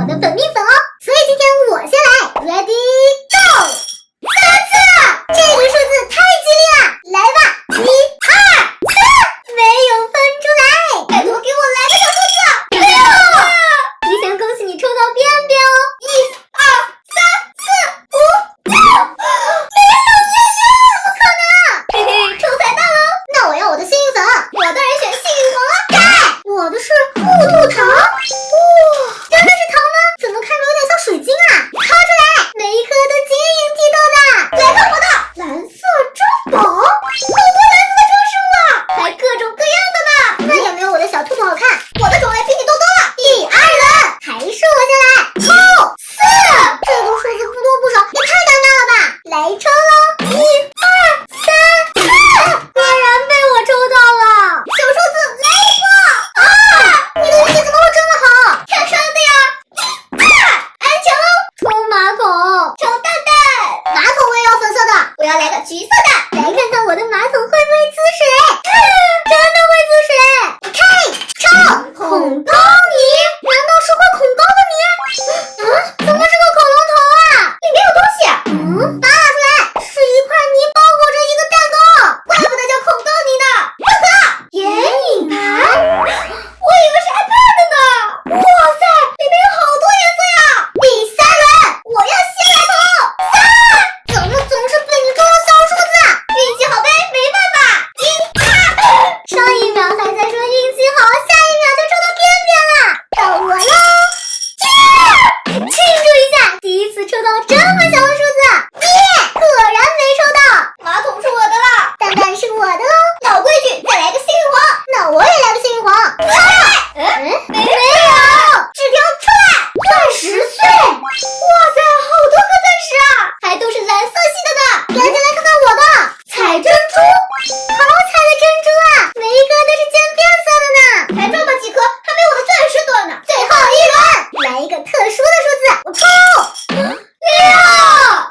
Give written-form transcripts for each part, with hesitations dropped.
我的本命粉哦。所以今天我先来 ，Ready Go， 3次，这个数字太吉利了，来吧，1、2、4，没有分出来，拜托给我来个小数字，6！提前恭喜你抽到便便哦，1、2、3、4、5、6，没有耶耶，怎么可能？嘿嘿，抽彩蛋喽！那我要我的幸运粉，我当然选幸运黄了。盖，我的是糊涂糖，哇，真的是糖吗？怎么看着有点像水晶啊？掏出来，每一颗都晶莹剔透的。来看我的蓝色珍宝，好多蓝色的装饰物啊，还各种各样的呢。那也没有我的小兔兔好看，我的种类比你多多了。第二轮还是我先来，抽4，这个数字不多不少，也太尴尬了吧？来抽喽，1、2、3、4，果然被我抽到了。小数字来一个啊！你的运气怎么会这么好？看穿的呀！安全喽！冲马桶，抽蛋蛋，马桶我也要粉色的，我要来个橘色的。来看看我的马桶会不会滋水？真的会滋水！开抽恐高泥，难道是会恐高的泥？怎么是个恐龙头啊？里面有东西。拔出来，是一块泥包裹着一个蛋糕，怪不得叫恐高泥呢。我操，眼影盘，我以为是 iPad 呢。哇塞，里面有好多颜色呀！第3轮，我要先来投3，怎么总是被你抽到小数字？运气好呗，没办法。1、2，上一秒还在说运气好，下一秒就抽到便便了。到我喽！庆祝一下，第一次抽到这么小的数字，果然没抽到。马桶是我的了，蛋蛋是我的喽。老规矩，再来个幸运黄，那我也来个幸运黄。没有，纸条出来，钻石碎。哇塞，好多颗钻石啊，还都是蓝色系的呢。赶紧来看看我的彩珍珠，好彩的珍珠啊，每一颗都是渐变色的呢。才这么几颗，还没我的钻石多呢。最后一轮，来一个特殊的数字，我抽6，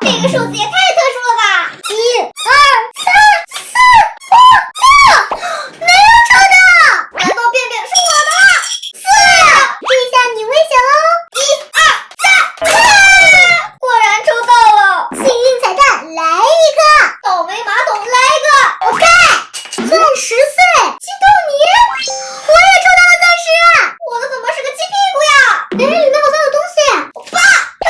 这个数字也太特殊了吧！1、2、3、4、5、6，没有抽到，难道便便是我的了？4，这下你危险喽！1、2、3、4，果然抽到了，幸运彩蛋来一个，倒霉马桶来一个，我盖钻石碎激动泥，我也抽到了钻石，我的怎么是个鸡屁股呀？里面好像有东西，我爸，快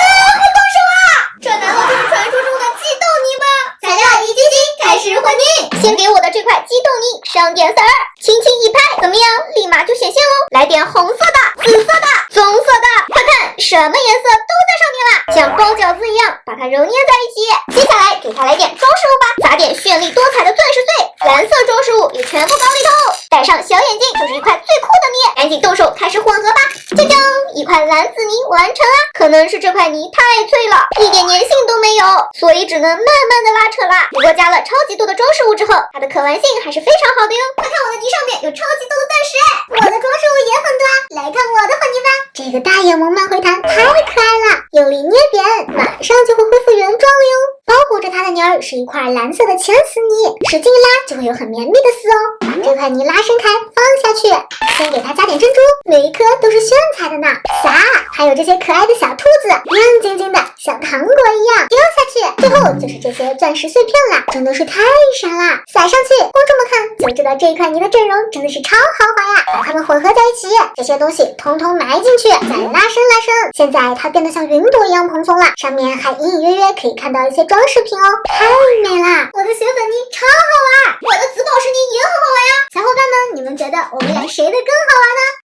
动手啊！这难道就是传说中的激动泥吗？材料一斤斤，开始混凝，先给我的这块激动泥上点色儿，轻轻一拍，怎么样？立马就显现喽！来点红色的、紫色的、棕色的，快看，什么颜色都在上面啦，像包饺子一样把它揉捏在一起。接下来给它来点装饰物吧，砸点绚丽多彩的钻石碎，蓝色装饰物也全部搞里头，戴上小眼镜就是一块最酷的泥，赶紧动手开始混合吧！锵锵，一块蓝紫泥完成啦！可能是这块泥太脆了，一点粘性都没有，所以只能慢慢的拉扯啦。不过加了超级多的装饰物之后，它的可玩性还是非常好的哟。快看我的泥上面有超级多的钻石，我的装饰物也很多啊！来看我的混泥吧，这个大眼萌慢回弹太可爱了，用力捏扁，马上就会恢复原状了哟。包裹着它的泥儿是一块蓝色的千丝泥，使劲一拉就会有很绵密的丝哦。把这块泥拉伸开，放下去，先给它加点珍珠，每一颗都是炫彩的呢。撒，还有这些可爱的小兔子，亮晶晶的，像糖果一样丢下去。最后就是这些钻石碎片啦，真的是太闪啦！撒上去，光这么看就知道这一块泥的阵容真的是超豪华呀。把它们混合在一起，这些东西通通埋进去，再拉伸拉伸。现在它变得像云朵一样蓬松啦，上面还隐隐约约可以看到一些装饰品哦，太美啦！我的雪粉泥超好玩，我的紫宝石泥也很好玩呀。小伙伴们，你们觉得我们俩谁的更好玩呢？